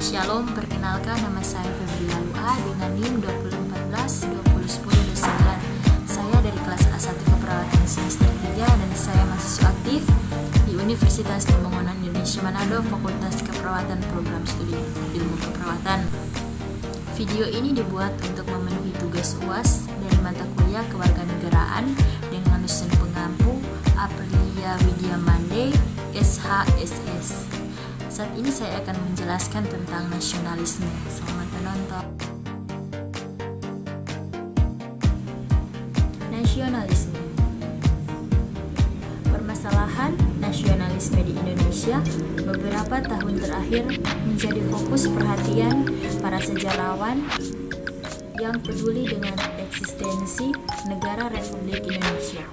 Shalom, perkenalkan nama saya Febrila Lua dengan NIM 2014-2010-9. Saya dari kelas A1 Keperawatan semester 3 dan saya mahasiswa aktif di Universitas Pembangunan Indonesia Manado, Fakultas Keperawatan Program Studi Ilmu Keperawatan. Video ini dibuat untuk memenuhi tugas UAS dari mata kuliah Kewarganegaraan dengan dosen pengampu Aprilia Widya Mande, SHSS. Saat ini saya akan menjelaskan tentang nasionalisme. Selamat menonton. Nasionalisme. Permasalahan nasionalisme di Indonesia beberapa tahun terakhir menjadi fokus perhatian para sejarawan yang peduli dengan eksistensi Negara Republik Indonesia.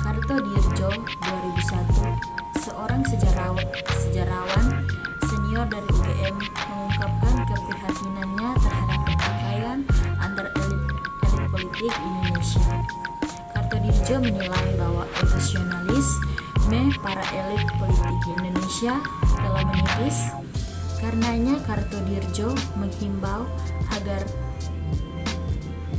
Kartodirjo 2001, seorang sejarawan senior dari UGM, mengungkapkan keprihatinannya terhadap pertikaian antar elit politik Indonesia. Kartodirjo menilai bahwa emosionalisme para elit politik di Indonesia telah menipis. Karenanya Kartodirjo menghimbau agar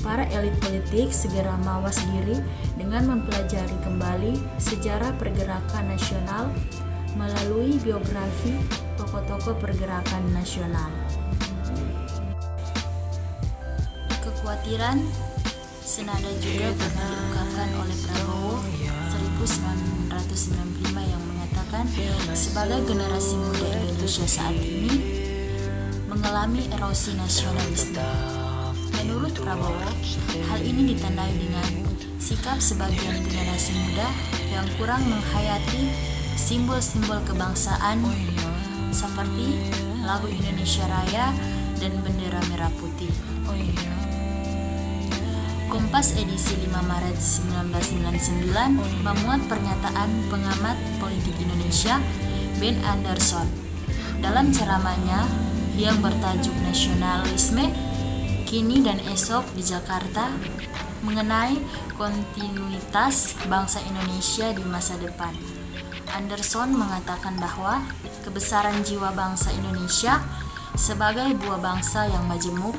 para elit politik segera mawas diri dengan mempelajari kembali sejarah pergerakan nasional melalui biografi tokoh-tokoh pergerakan nasional. Kekhawatiran senada juga pernah diungkapkan oleh Prabowo 1995 yang mengatakan sebagai generasi muda Indonesia saat ini mengalami erosi nasionalisme. Menurut Prabowo, hal ini ditandai dengan sikap sebagian generasi muda yang kurang menghayati simbol-simbol kebangsaan seperti lagu Indonesia Raya dan bendera merah putih. Kompas edisi 5 Maret 1999 memuat pernyataan pengamat politik Indonesia Ben Anderson dalam ceramahnya yang bertajuk Nasionalisme Kini dan Esok di Jakarta mengenai kontinuitas bangsa Indonesia di masa depan. Anderson mengatakan bahwa kebesaran jiwa bangsa Indonesia sebagai buah bangsa yang majemuk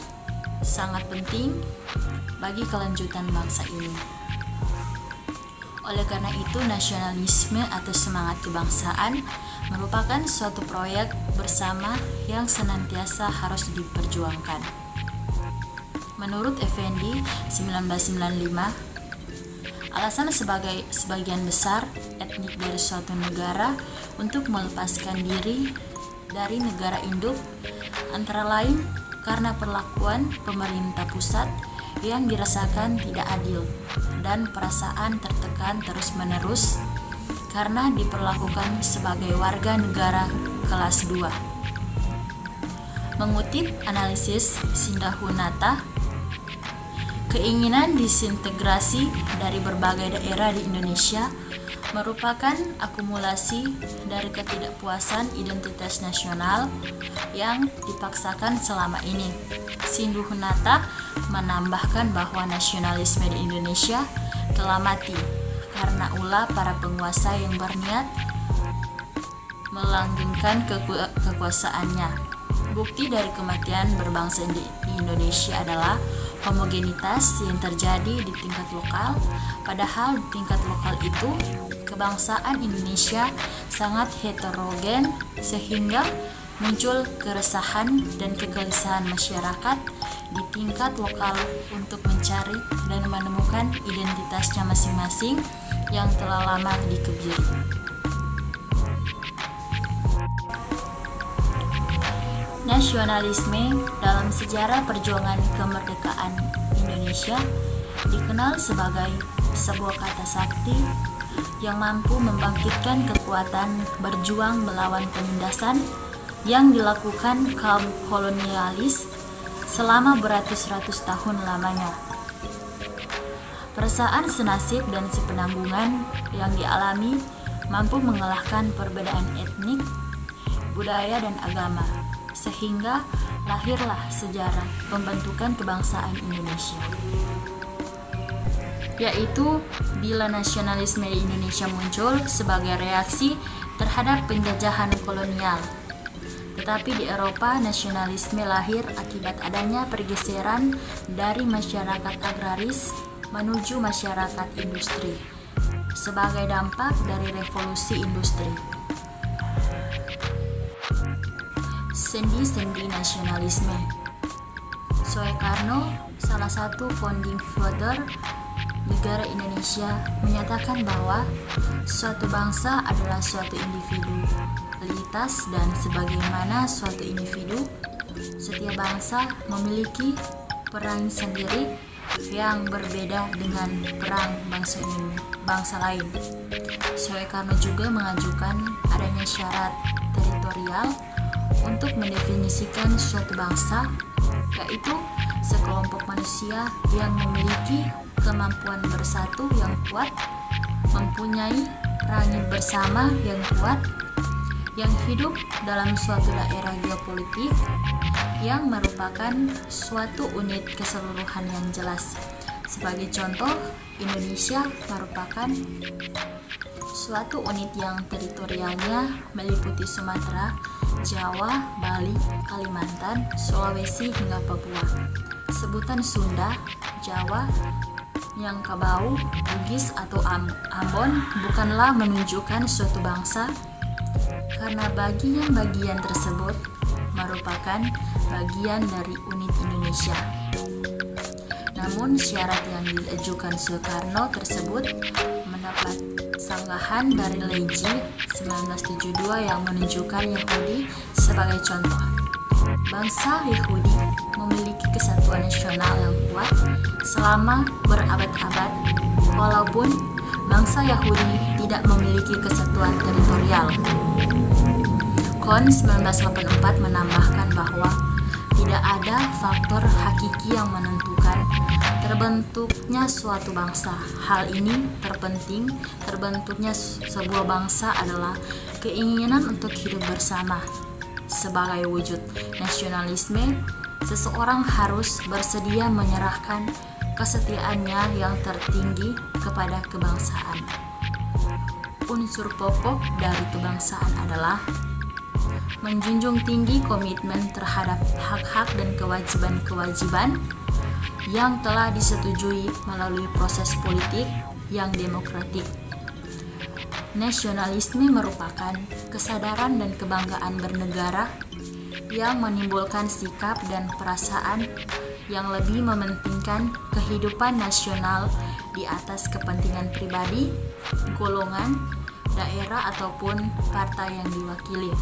sangat penting bagi kelanjutan bangsa ini. Oleh karena itu, nasionalisme atau semangat kebangsaan merupakan suatu proyek bersama yang senantiasa harus diperjuangkan. Menurut Effendi 1995, alasan sebagian besar etnik dari suatu negara untuk melepaskan diri dari negara induk antara lain karena perlakuan pemerintah pusat yang dirasakan tidak adil dan perasaan tertekan terus-menerus karena diperlakukan sebagai warga negara kelas 2. Mengutip analisis Sindahunata, keinginan disintegrasi dari berbagai daerah di Indonesia merupakan akumulasi dari ketidakpuasan identitas nasional yang dipaksakan selama ini. Sindahunata menambahkan bahwa nasionalisme di Indonesia telah mati karena ulah para penguasa yang berniat melanggengkan kekuasaannya. Bukti dari kematian berbangsa di Indonesia adalah homogenitas yang terjadi di tingkat lokal, padahal di tingkat lokal itu kebangsaan Indonesia sangat heterogen sehingga muncul keresahan dan kegelisahan masyarakat di tingkat lokal untuk mencari dan menemukan identitasnya masing-masing yang telah lama dikebiri. Nasionalisme dalam sejarah perjuangan kemerdekaan Indonesia dikenal sebagai sebuah kata sakti yang mampu membangkitkan kekuatan berjuang melawan penindasan yang dilakukan kaum kolonialis selama beratus-ratus tahun lamanya. Perasaan senasib dan sepenanggungan yang dialami mampu mengalahkan perbedaan etnik, budaya, dan agama, sehingga lahirlah sejarah pembentukan kebangsaan Indonesia. Yaitu bila nasionalisme di Indonesia muncul sebagai reaksi terhadap penjajahan kolonial. Tetapi di Eropa, nasionalisme lahir akibat adanya pergeseran dari masyarakat agraris menuju masyarakat industri sebagai dampak dari revolusi industri. Sendi-sendi nasionalisme. Soekarno, salah satu founding father negara Indonesia, menyatakan bahwa suatu bangsa adalah suatu individu, entitas, dan sebagaimana suatu individu, setiap bangsa memiliki peran sendiri yang berbeda dengan peran bangsa lain. Soekarno juga mengajukan adanya syarat teritorial untuk mendefinisikan suatu bangsa, yaitu sekelompok manusia yang memiliki kemampuan bersatu yang kuat, mempunyai peran bersama yang kuat, yang hidup dalam suatu daerah geopolitik yang merupakan suatu unit keseluruhan yang jelas. Sebagai contoh, Indonesia merupakan suatu unit yang teritorialnya meliputi Sumatera, Jawa, Bali, Kalimantan, Sulawesi, hingga Papua. Sebutan Sunda, Jawa, Minangkabau, Bugis, atau Ambon bukanlah menunjukkan suatu bangsa, karena bagian-bagian tersebut merupakan bagian dari unit Indonesia. Namun syarat yang diajukan Soekarno tersebut mendapat sanggahan dari Leji 1972 yang menunjukkan Yahudi sebagai contoh. Bangsa Yahudi memiliki kesatuan nasional yang kuat selama berabad-abad, walaupun bangsa Yahudi tidak memiliki kesatuan teritorial. Kohn 1984 menambahkan bahwa tidak ada faktor hakiki yang menentukan terbentuknya suatu bangsa. Hal ini terpenting. Terbentuknya sebuah bangsa adalah keinginan untuk hidup bersama. Sebagai wujud nasionalisme, seseorang harus bersedia menyerahkan kesetiaannya yang tertinggi kepada kebangsaan. Unsur pokok dari kebangsaan adalah menjunjung tinggi komitmen terhadap hak-hak dan kewajiban-kewajiban yang telah disetujui melalui proses politik yang demokratik. Nasionalisme merupakan kesadaran dan kebanggaan bernegara yang menimbulkan sikap dan perasaan yang lebih mementingkan kehidupan nasional di atas kepentingan pribadi, golongan, daerah, ataupun partai yang diwakili.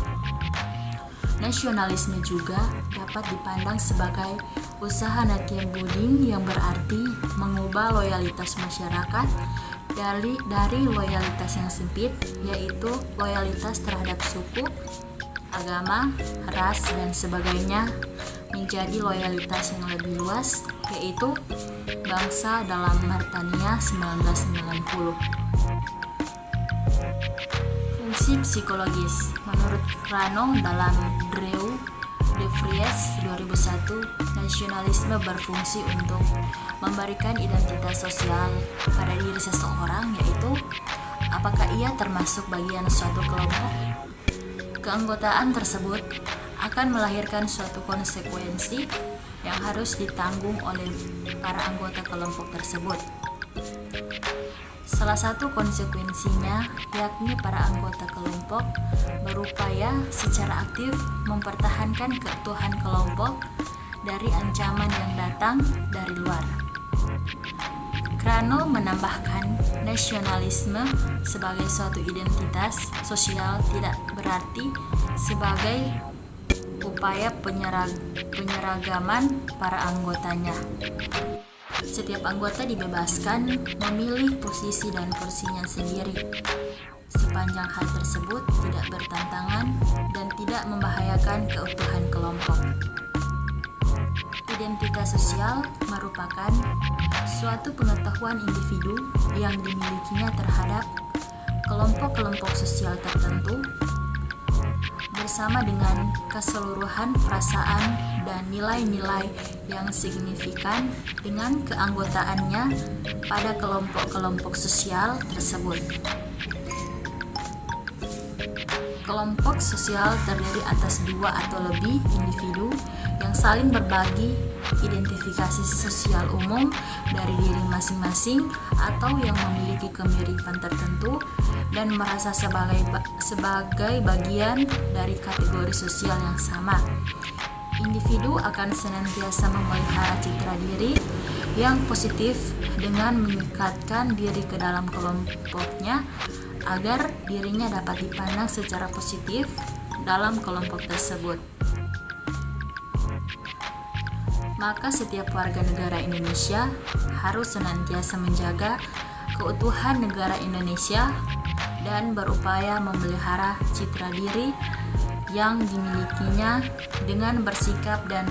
Nasionalisme juga dapat dipandang sebagai usaha natyam buding yang berarti mengubah loyalitas masyarakat dari loyalitas yang sempit, yaitu loyalitas terhadap suku, agama, ras, dan sebagainya, menjadi loyalitas yang lebih luas, yaitu bangsa dalam Martania 1990. Fungsi psikologis. Menurut Krano dalam Drew de Vries 2001, nasionalisme berfungsi untuk memberikan identitas sosial pada diri seseorang, yaitu apakah ia termasuk bagian suatu kelompok. Keanggotaan tersebut akan melahirkan suatu konsekuensi yang harus ditanggung oleh para anggota kelompok tersebut. Salah satu konsekuensinya yakni para anggota kelompok berupaya secara aktif mempertahankan keutuhan kelompok dari ancaman yang datang dari luar. Krano menambahkan, nasionalisme sebagai suatu identitas sosial tidak berarti sebagai upaya penyeragaman para anggotanya. Setiap anggota dibebaskan memilih posisi dan porsinya sendiri, sepanjang hal tersebut tidak bertentangan dan tidak membahayakan keutuhan kelompok. Identitas sosial merupakan suatu pengetahuan individu yang dimilikinya terhadap kelompok-kelompok sosial tertentu, bersama dengan keseluruhan perasaan dan nilai-nilai yang signifikan dengan keanggotaannya pada kelompok-kelompok sosial tersebut. Kelompok sosial terdiri atas dua atau lebih individu yang saling berbagi identifikasi sosial umum dari diri masing-masing atau yang memiliki kemiripan tertentu dan merasa sebagai bagian dari kategori sosial yang sama. Individu akan senantiasa memelihara citra diri yang positif dengan mengikatkan diri ke dalam kelompoknya agar dirinya dapat dipandang secara positif dalam kelompok tersebut. Maka setiap warga negara Indonesia harus senantiasa menjaga keutuhan negara Indonesia dan berupaya memelihara citra diri yang dimilikinya dengan bersikap dan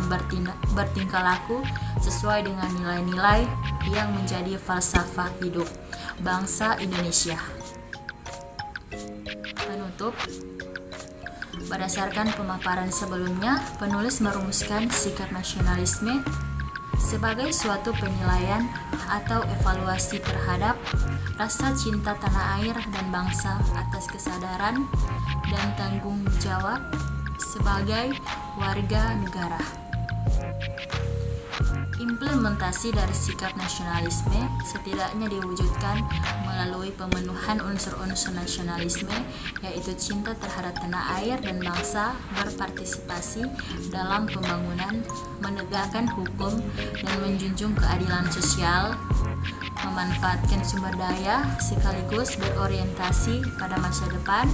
bertingkah laku sesuai dengan nilai-nilai yang menjadi falsafah hidup bangsa Indonesia. Penutup, berdasarkan pemaparan sebelumnya, penulis merumuskan sikap nasionalisme sebagai suatu penilaian atau evaluasi terhadap rasa cinta tanah air dan bangsa atas kesadaran dan tanggung jawab sebagai warga negara. Implementasi dari sikap nasionalisme setidaknya diwujudkan melalui pemenuhan unsur-unsur nasionalisme, yaitu cinta terhadap tanah air dan bangsa, berpartisipasi dalam pembangunan, menegakkan hukum dan menjunjung keadilan sosial, memanfaatkan sumber daya sekaligus berorientasi pada masa depan,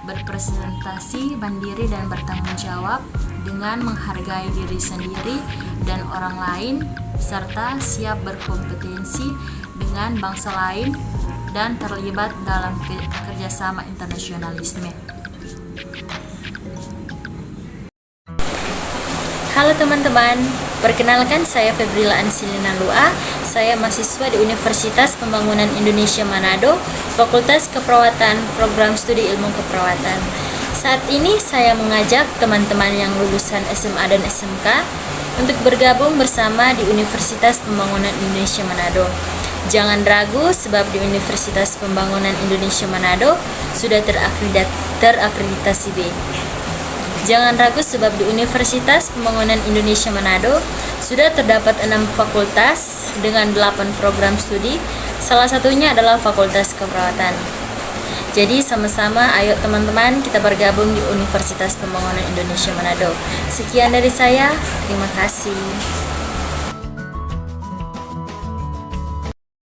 berpresentasi mandiri dan bertanggung jawab dengan menghargai diri sendiri dan orang lain, serta siap berkompetensi dengan bangsa lain dan terlibat dalam kerjasama internasionalisme. Halo teman-teman, perkenalkan saya Febrila Ansilina Lua. Saya mahasiswa di Universitas Pembangunan Indonesia Manado, Fakultas Keperawatan, Program Studi Ilmu Keperawatan. Saat ini saya mengajak teman-teman yang lulusan SMA dan SMK untuk bergabung bersama di Universitas Pembangunan Indonesia Manado. Jangan ragu sebab di Universitas Pembangunan Indonesia Manado sudah terakreditasi B. Jangan ragu sebab di Universitas Pembangunan Indonesia Manado sudah terdapat 6 fakultas dengan 8 program studi, salah satunya adalah Fakultas Keperawatan. Jadi sama-sama ayo teman-teman kita bergabung di Universitas Pembangunan Indonesia Manado. Sekian dari saya, terima kasih.